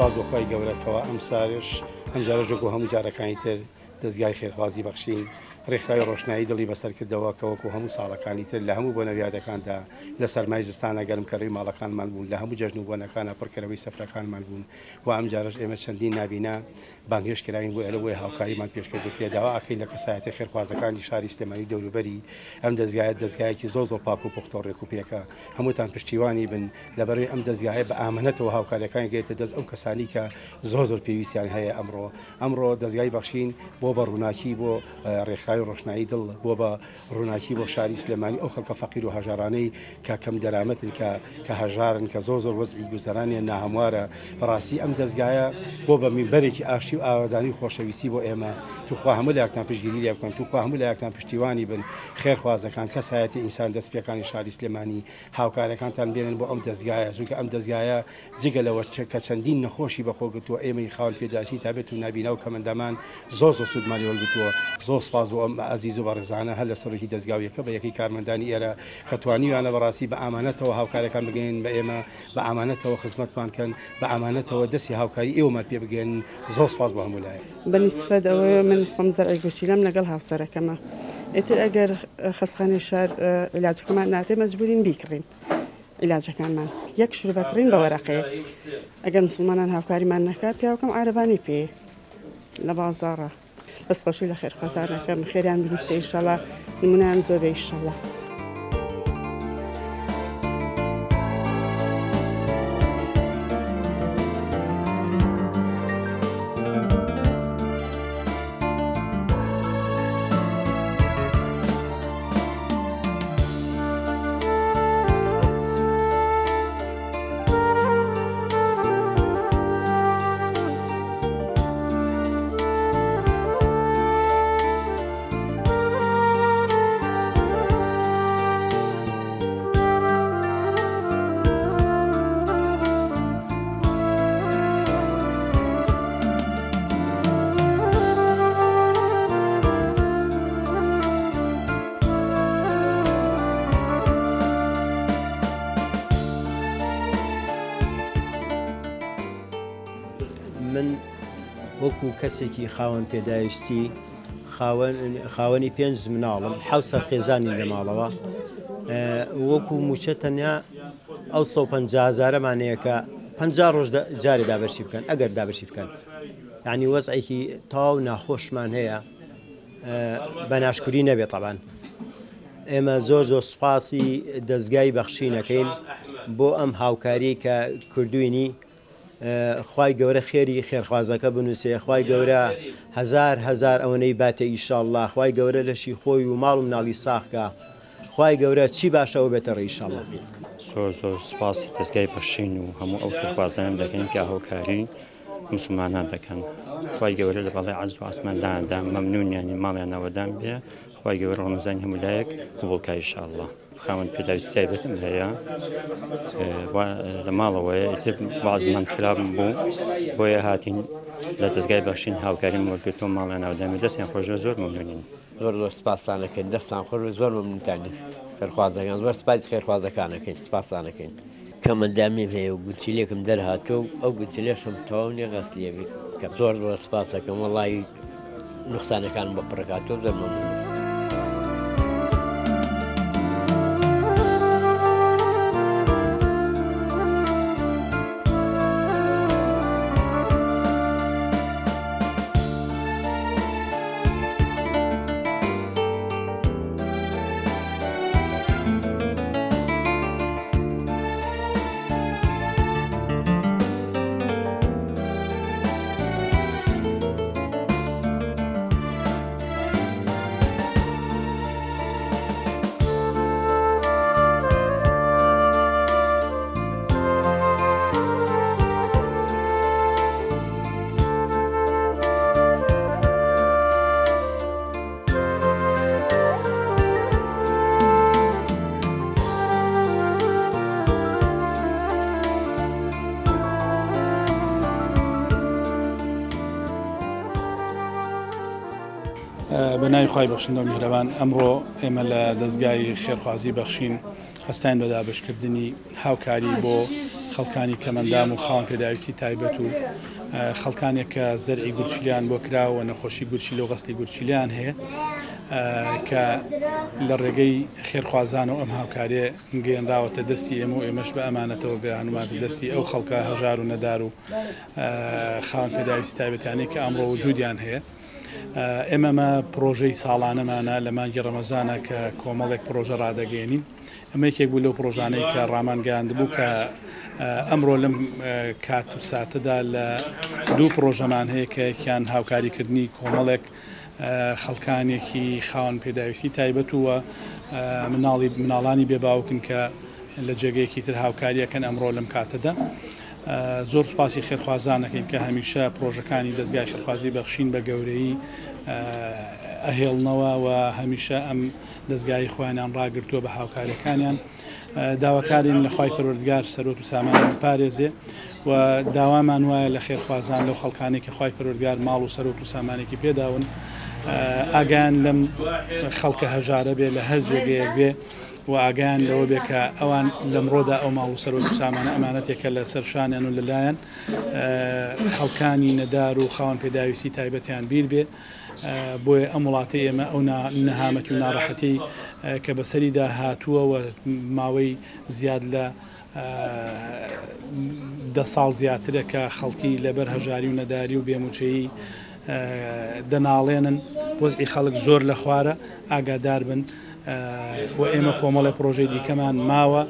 سواز بۆخوای گەورەکەوە ئەم ساریش ئەم جارەژێک و هەموو جارەکانی تر دەستگای خێرخوازی بەخشین ڕێکخراوی ڕۆشنایی دڵی بەسەر کردەوە کەوەکو هەموو ساڵەکانی تر لە هەموو بۆنەویادەکاندا لە سەرمای زستانە گەرمکەڕی ماڵەکانمان بوون لە هەموو جەژن و بۆنەکانە پڕکەرەوەی سەفرەکانمان بوون و ئەم جارش ئێمە چەندین نابینا بانگهێشتکراین بۆ ئێرە بۆی هاوکاریمان پێشکرد پێداوا ئاکەین لە کەسایەتی خێرخوازەکانی شاری سلێمانی دەوروبەری ئەم دەستگایە دەستگایەکی زۆر پاک و پوختە و ڕێک و پێکە هەمووتان پشتیوانی بن لەبەرەوەی ئەم دەستگایە بە ئامانەتەوە هاوکاریەکان گێتە دەست ئەو کەسانی کە زۆر پێویستیان هەیە ئەمڕۆ دەستگای بەخشین بۆ بە ڕووناکی بۆ ڕێکخراوی ڕۆشنایی دڵ بۆ بە ڕووناکی بۆ شاری سلێمانی ئەو خەڵکە فەقیر و هەژارانەی کە کەم دەرامەتن کە هەژارن کە زۆر وەزعی گوزەرانیان ناهەموارە بەڕاستی ئەم دەستگایە بۆ بە میبەرێکی ئاشتی و ئاوادانی خۆشەویستی بۆ ئێمە توخوا هەموو لایەکتان پشتگیری لێ بکەن توخوا هەموو لایەکتان پشتیوانی بن خێرخوازەکان کەسایەتی ئینسان دەستپێکانی شاری سلێمانی هاوکارەکانتان بێنن بۆ ئەم دەستگایە چونکە ئەم دەستگایە جگە لەوە کە چەندین نەخۆشی بەخۆگرتووە ئێمەی خاوەن پێداچی تا بێت و نابینا و کەمەندەمان زۆر سوودمانی وەرگرتووە زۆر سپاس بۆ ئەم عەزیز و بەڕێزانە هەر لە سەرۆکی دەستگاویەکە بە یەکەی کارمەندانی ئێرە کە توانیوانە بەڕاستی بە ئامانەتەوە هاوکارەکان بگەین بە ئێمە بە ئامانەتەوە خزمەتمان کەن بە ئامانەتەوە دەستی هاوکاری ئێوەمان پێ بگەن زۆر سپاس بۆ هەموو لایە بەنسبەت ئەوەیە من خۆم زەرعی گوچیلەم لەگەڵ هاوسەرەکەمە ئیتر ئەگەر خەستخانەی شار عیلاجەکەمان ناتێ مەجبورین بیکڕین عیلاجەکانمان یەک شروع بکڕین بە وەرەقەیەک ئەگەر مسلمانان هاوکاریمان نەکات پیاوەکەم عارەبانی پێ لە بازاڕە دەست بەشوی لە خێرخوازانەکەم خێریان بنووسێ ئینشەڵا نمونەیان زۆر بێ ئینشەڵا. من وەکو کەسێکی خاوەن پێداویستی خاوەنی 5 مناڵم 700 خێزانی لە ماڵەوە وەکو موچە تەنیا ئەو 150,000مانەیە کە 50 ڕۆژ جارێ دابەرشی بکەن ئەگەر دابەرشی بکەن یعنی وەزعێکی تاو ناخۆشمان هەیە بە ناشکوری نەبێت طبعاً ئێمە زۆر سوپاسی دەستگای بەخشینەکەین بۆ ئەم هاوکاری کە کردوینی خوای گەورە خێری خێرخوازەکە بنووسێ خوای گەورە هەزار ئەوەنەی باتە ئیشەڵڵا خوای گەورە لەشی خۆی و ماڵ و مناڵی ساخکە خوای گەورە چی باشەوە بێتە ڕێ ئیشەڵڵا. زۆر سپاسی دەستگای بەخشین و هەموو ئەو خێرخوازانم دەکەین کە هاوکاری مسلمانان دەکەن خوای گەورە لە بەڵای عەرز و ئاسمانداندا مەمنونیانی ماڵیان ناوەدان بێ خوای گەورە ڕەمەزانی هەموو لایەک قبوڵکە ئیشەڵڵا. خاوەن پێداویستی تایبەتم هەیە لە ماڵەوەیە ئیتر وازمان خراپم بوو بۆیە هاتین لە دەستگای بەخشین هاوکاریم وەرگرتووە ماڵیان ناودامی دەستیان خۆشە زۆر مەمنونین زۆر سپاسانەکەین دەستان خۆش زۆر مەمنونتانی خێرخوازەکان زۆر سپاسی خێرخوازەکانەکەین سپاسانەکەین کەمەندامیم هەیە و گوتیلێکم دەرهاتووە و ئەو گوتیلێشم تەواو نییە غەسلیەوی کە زۆر سپاسەکەم وەڵی نوقسانەکان بە پڕکاتۆ زۆر مەمنون. بەناوی خوای بەخشندە و میهرەبان ئەمڕۆ ئێمە لە دەستگای خێرخوازی بەخشین هەستاین بە دابشکردنی هاوکاری بۆ خەڵکانی کەمەندام و خاوەن پێداویستی تایبەت و خەڵکانێک کە زەرعی گورچیلیان بۆ کراوە نەخۆشی گورچیل و غەستی گورچیلیان هەیە کە لە ڕێگەی خێرخوازان و ئەم هاوکارێ گەیەنراوەتە دەستی ئێمە و ئێمەش بە ئەمانەتەوە بەیانماتە دەستی ئەو خەڵکە هەژار و نەدار و خاوەن پێداویستی تایبەتیانەی کە ئەمڕۆ وجودیان هەیە. ئێمەمە پرۆژەی ساڵانەمانە لە مانگی ڕەمەزانە کە کۆمەڵێک پرۆژە ڕدەگەێنین. ئەمە یەکێک بوو لەو پرۆژانەی کە ڕامانگەاندبوو کە ئەمڕۆ لەم کات و ساتەدا لە دوو پرۆژەمان هەیە کە یەکیان هاوکاریکردنی کۆمەڵێک خەڵکانێکی خاوەن پێداویستی تایبەت وە مناڵانی بێباوکن کە لە جێگەیەکی تر هاوکاریەکەن ئەمڕۆ لەم کاتەدا. زۆر سوپاسی خێرخوازانەکەین کە هەمیشە پرۆژەکانی دەستگای خێرخوازی بەخشین بە گەورەی ئەهێڵنەوە و هەمیشە ئەم دەستگای خۆیانیان ڕاگرتووە بە هاوکاریەکانیان. داواکارین لە خوای پەروەردگار سەرۆت و سامانیان بپارێزێ و داوامان وایە لە خێرخوازان لەو خەڵکانێک کە خوای پەروەردگار ماڵ و سەرۆت و سامانێکی پێداون ئاگیان لەم خەڵکە هەژارە بێ لە هەر جێگەیەک بێ و ئاگیان لەوە بێ کە ئەوان لەمڕۆدا ئەو ماڵ و سەرۆت و سامانە ئەمانەتێکە لە سەرشانیان و لەلایەن خەڵکانی نەدار و خاوەن پێداویستی تایبەتیان بیر بێ. بۆیە ئەم وڵاتی ئێمە ئەو نەهامەت و ناڕەحەتی کە بەسەریدا هاتووە و ماوەی زیاد لە 10 ساڵ زیاترە کە خەڵکی لەبەر هەژاری و نەداری و بێموچەیی دەناڵێنن وەزعی خەڵک زۆر لە خوارە ئاگادار بن و ئێمە کۆمەڵی پرۆژەی دیکەمان ماوە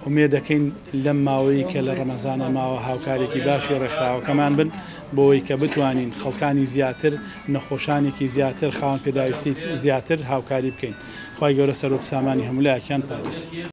ئومێ دەکەین لەم ماوەی کە لە ڕەمەزانە ماوە هاوکارێکی باشی ڕێکخراوەکەمان بن بۆی کە بتوانین خەڵکانی زیاتر نەخۆشانێکی زیاتر خاوەن پێداویستی زیاتر هاوکاری بکەین. خوای گەورە سەرۆک سامانی هەموو لایەکیان پارێزێ.